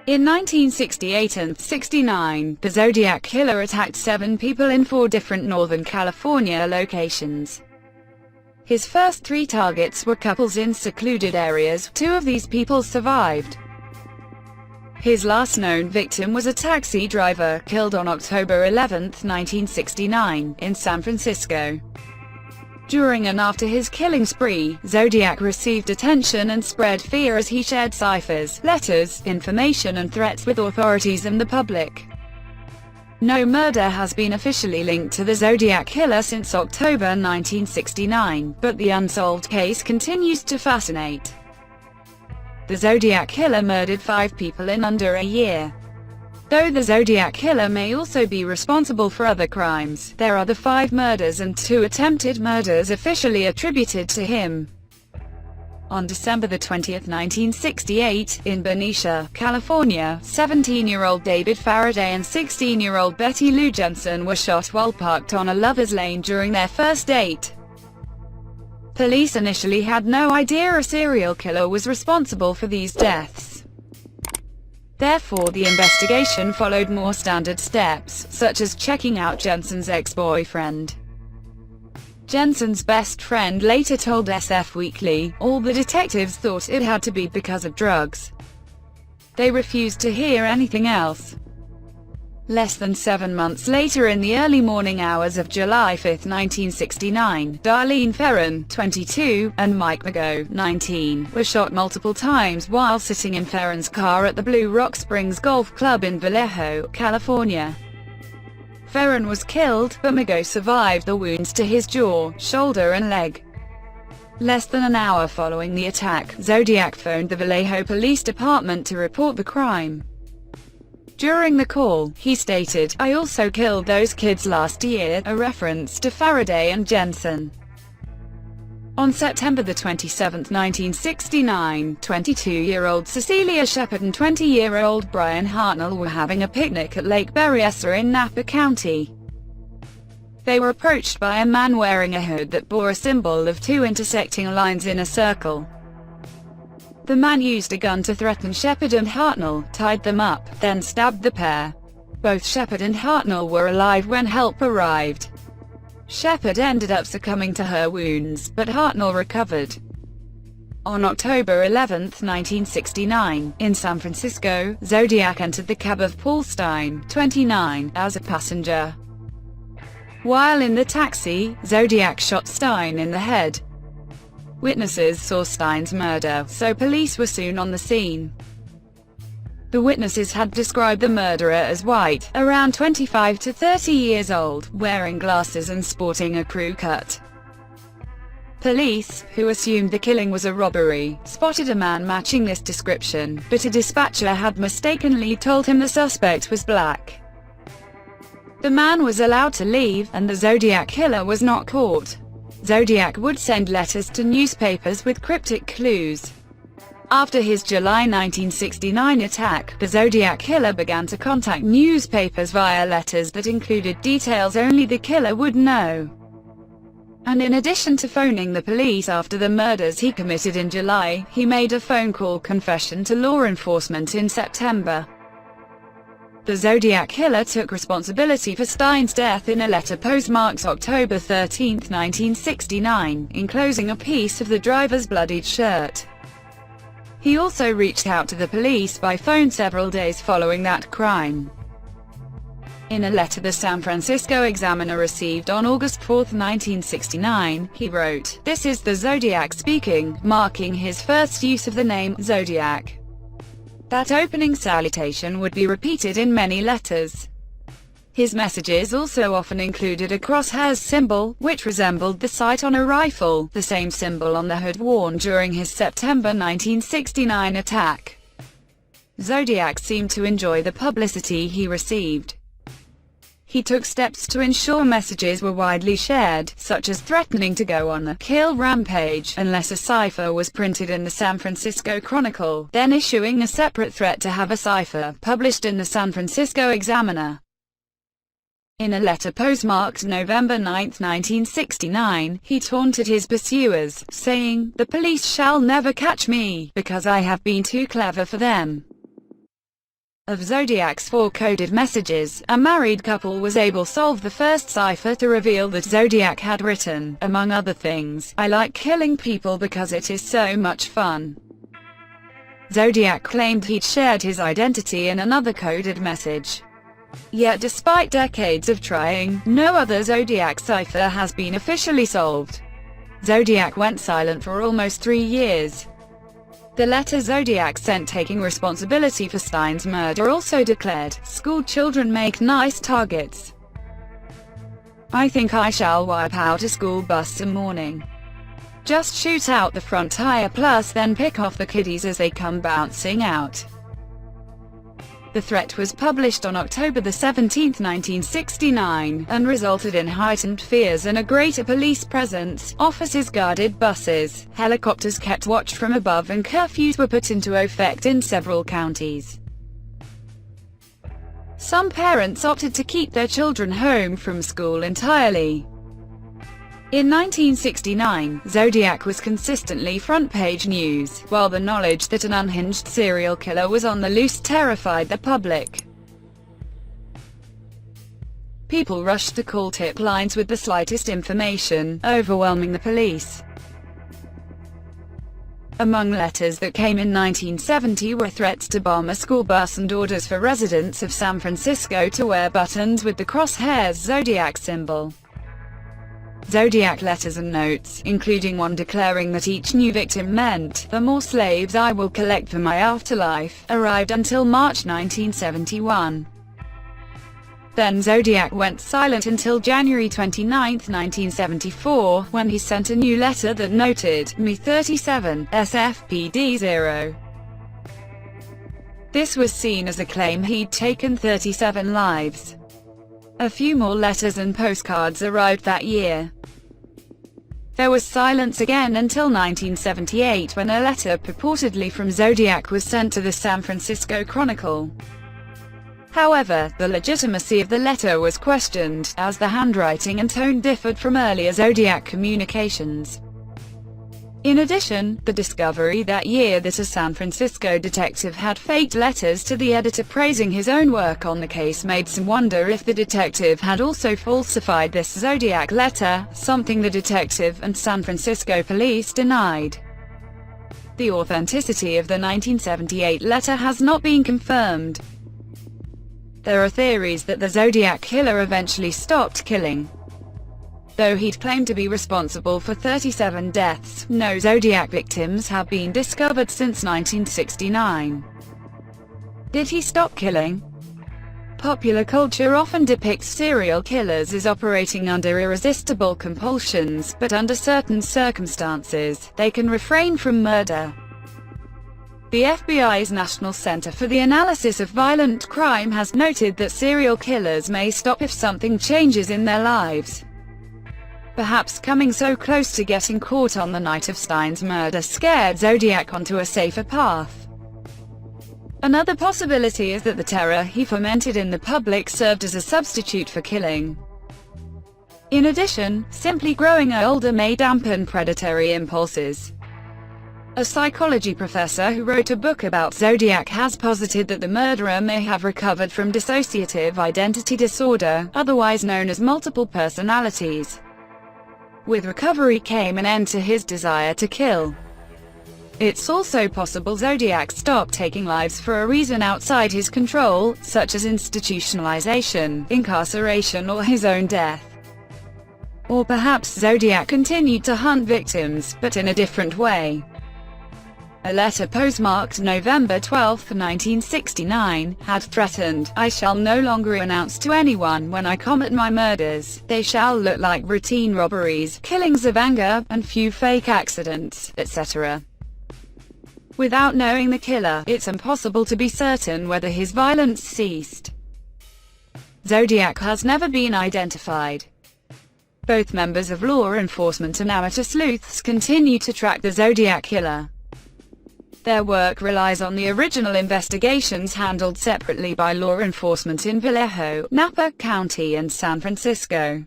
In 1968 and 69, the Zodiac Killer attacked 7 people in 4 different Northern California locations. His first 3 targets were couples in secluded areas. 2 of these people survived. His last known victim was a taxi driver, killed on October 11, 1969, in San Francisco. During and after his killing spree, Zodiac received attention and spread fear as he shared ciphers, letters, information and threats with authorities and the public. No murder has been officially linked to the Zodiac Killer since October 1969, but the unsolved case continues to fascinate. The Zodiac Killer murdered 5 people in under a year. Though the Zodiac Killer may also be responsible for other crimes, there are the 5 murders and 2 attempted murders officially attributed to him. On December 20, 1968, in Benicia, California, 17-year-old David Faraday and 16-year-old Betty Lou Jensen were shot while parked on a lover's lane during their first date. Police initially had no idea a serial killer was responsible for these deaths. Therefore, the investigation followed more standard steps, such as checking out Jensen's ex-boyfriend. Jensen's best friend later told SF Weekly, "All the detectives thought it had to be because of drugs. They refused to hear anything else." Less than 7 months later, in the early morning hours of July 5, 1969, Darlene Ferrin, 22, and Mike Mago, 19, were shot multiple times while sitting in Ferrin's car at the Blue Rock Springs Golf Club in Vallejo, California. Ferrin was killed, but Mago survived the wounds to his jaw, shoulder and leg. Less than an hour following the attack, Zodiac phoned the Vallejo Police Department to report the crime. During the call, he stated, "I also killed those kids last year," a reference to Faraday and Jensen. On September 27, 1969, 22-year-old Cecilia Shepard and 20-year-old Brian Hartnell were having a picnic at Lake Berryessa in Napa County. They were approached by a man wearing a hood that bore a symbol of 2 intersecting lines in a circle. The man used a gun to threaten Shepard and Hartnell, tied them up, then stabbed the pair. Both Shepard and Hartnell were alive when help arrived. Shepard ended up succumbing to her wounds, but Hartnell recovered. On October 11, 1969, in San Francisco, Zodiac entered the cab of Paul Stein, 29, as a passenger. While in the taxi, Zodiac shot Stein in the head. Witnesses saw Stein's murder, so police were soon on the scene. The witnesses had described the murderer as white, around 25 to 30 years old, wearing glasses and sporting a crew cut. Police, who assumed the killing was a robbery, spotted a man matching this description, but a dispatcher had mistakenly told him the suspect was black. The man was allowed to leave, and the Zodiac Killer was not caught. Zodiac would send letters to newspapers with cryptic clues. After his July 1969 attack, the Zodiac Killer began to contact newspapers via letters that included details only the killer would know. And in addition to phoning the police after the murders he committed in July, he made a phone call confession to law enforcement in September. The Zodiac Killer took responsibility for Stein's death in a letter postmarked October 13, 1969, enclosing a piece of the driver's bloodied shirt. He also reached out to the police by phone several days following that crime. In a letter the San Francisco Examiner received on August 4, 1969, he wrote, "This is the Zodiac speaking," marking his first use of the name Zodiac. That opening salutation would be repeated in many letters. His messages also often included a crosshairs symbol, which resembled the sight on a rifle, the same symbol on the hood worn during his September 1969 attack. Zodiac seemed to enjoy the publicity he received. He took steps to ensure messages were widely shared, such as threatening to go on a kill rampage unless a cipher was printed in the San Francisco Chronicle, then issuing a separate threat to have a cipher published in the San Francisco Examiner. In a letter postmarked November 9, 1969, he taunted his pursuers, saying, "The police shall never catch me, because I have been too clever for them." Of Zodiac's 4 coded messages, a married couple was able to solve the first cipher to reveal that Zodiac had written, among other things, "I like killing people because it is so much fun." Zodiac claimed he'd shared his identity in another coded message. Yet despite decades of trying, no other Zodiac cipher has been officially solved. Zodiac went silent for almost 3 years. The letter Zodiac sent taking responsibility for Stein's murder also declared, "School children make nice targets. I think I shall wipe out a school bus some morning. Just shoot out the front tire plus then pick off the kiddies as they come bouncing out." The threat was published on October 17, 1969, and resulted in heightened fears and a greater police presence. Officers guarded buses, helicopters kept watch from above, and curfews were put into effect in several counties. Some parents opted to keep their children home from school entirely. In 1969, Zodiac was consistently front-page news, while the knowledge that an unhinged serial killer was on the loose terrified the public. People rushed to call tip lines with the slightest information, overwhelming the police. Among letters that came in 1970 were threats to bomb a school bus and orders for residents of San Francisco to wear buttons with the crosshairs Zodiac symbol. Zodiac letters and notes, including one declaring that each new victim meant, "The more slaves I will collect for my afterlife," arrived until March 1971. Then Zodiac went silent until January 29, 1974, when he sent a new letter that noted, "Me 37, SFPD 0. This was seen as a claim he'd taken 37 lives. A few more letters and postcards arrived that year. There was silence again until 1978, when a letter purportedly from Zodiac was sent to the San Francisco Chronicle. However, the legitimacy of the letter was questioned, as the handwriting and tone differed from earlier Zodiac communications. In addition, the discovery that year that a San Francisco detective had faked letters to the editor praising his own work on the case made some wonder if the detective had also falsified this Zodiac letter, something the detective and San Francisco police denied. The authenticity of the 1978 letter has not been confirmed. There are theories that the Zodiac Killer eventually stopped killing. Though he'd claimed to be responsible for 37 deaths, no Zodiac victims have been discovered since 1969. Did he stop killing? Popular culture often depicts serial killers as operating under irresistible compulsions, but under certain circumstances, they can refrain from murder. The FBI's National Center for the Analysis of Violent Crime has noted that serial killers may stop if something changes in their lives. Perhaps coming so close to getting caught on the night of Stein's murder scared Zodiac onto a safer path. Another possibility is that the terror he fomented in the public served as a substitute for killing. In addition, simply growing older may dampen predatory impulses. A psychology professor who wrote a book about Zodiac has posited that the murderer may have recovered from dissociative identity disorder, otherwise known as multiple personalities. With recovery came an end to his desire to kill. It's also possible Zodiac stopped taking lives for a reason outside his control, such as institutionalization, incarceration, or his own death. Or perhaps Zodiac continued to hunt victims, but in a different way. A letter postmarked November 12, 1969, had threatened, "I shall no longer announce to anyone when I commit my murders. They shall look like routine robberies, killings of anger, and few fake accidents, etc." Without knowing the killer, it's impossible to be certain whether his violence ceased. Zodiac has never been identified. Both members of law enforcement and amateur sleuths continue to track the Zodiac Killer. Their work relies on the original investigations handled separately by law enforcement in Vallejo, Napa County and San Francisco.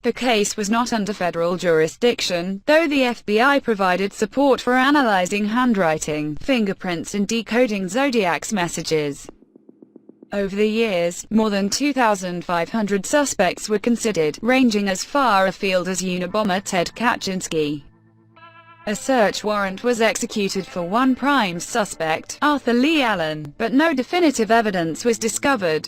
The case was not under federal jurisdiction, though the FBI provided support for analyzing handwriting, fingerprints and decoding Zodiac's messages. Over the years, more than 2,500 suspects were considered, ranging as far afield as Unabomber Ted Kaczynski. A search warrant was executed for one prime suspect, Arthur Lee Allen, but no definitive evidence was discovered.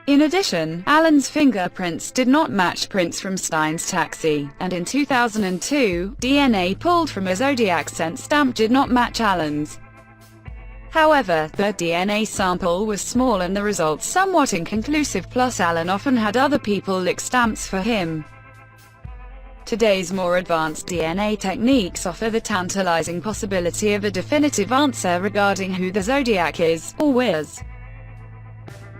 In addition, Allen's fingerprints did not match prints from Stein's taxi, and in 2002, DNA pulled from a Zodiac scent stamp did not match Allen's. However, the DNA sample was small and the results somewhat inconclusive, plus Allen often had other people lick stamps for him. Today's more advanced DNA techniques offer the tantalizing possibility of a definitive answer regarding who the Zodiac is, or was.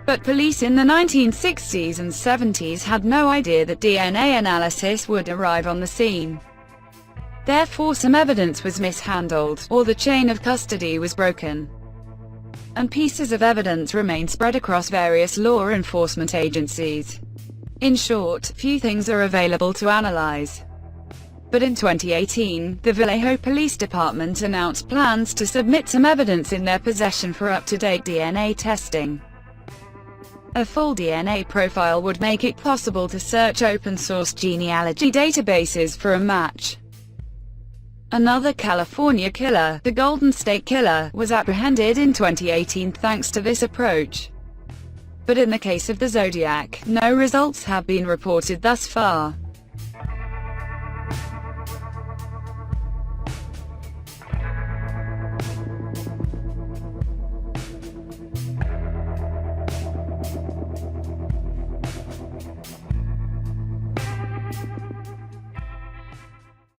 But police in the 1960s and 70s had no idea that DNA analysis would arrive on the scene. Therefore some evidence was mishandled, or the chain of custody was broken, and pieces of evidence remain spread across various law enforcement agencies. In short, few things are available to analyze. But in 2018, the Vallejo Police Department announced plans to submit some evidence in their possession for up-to-date DNA testing. A full DNA profile would make it possible to search open-source genealogy databases for a match. Another California killer, the Golden State Killer, was apprehended in 2018 thanks to this approach. But in the case of the Zodiac, no results have been reported thus far.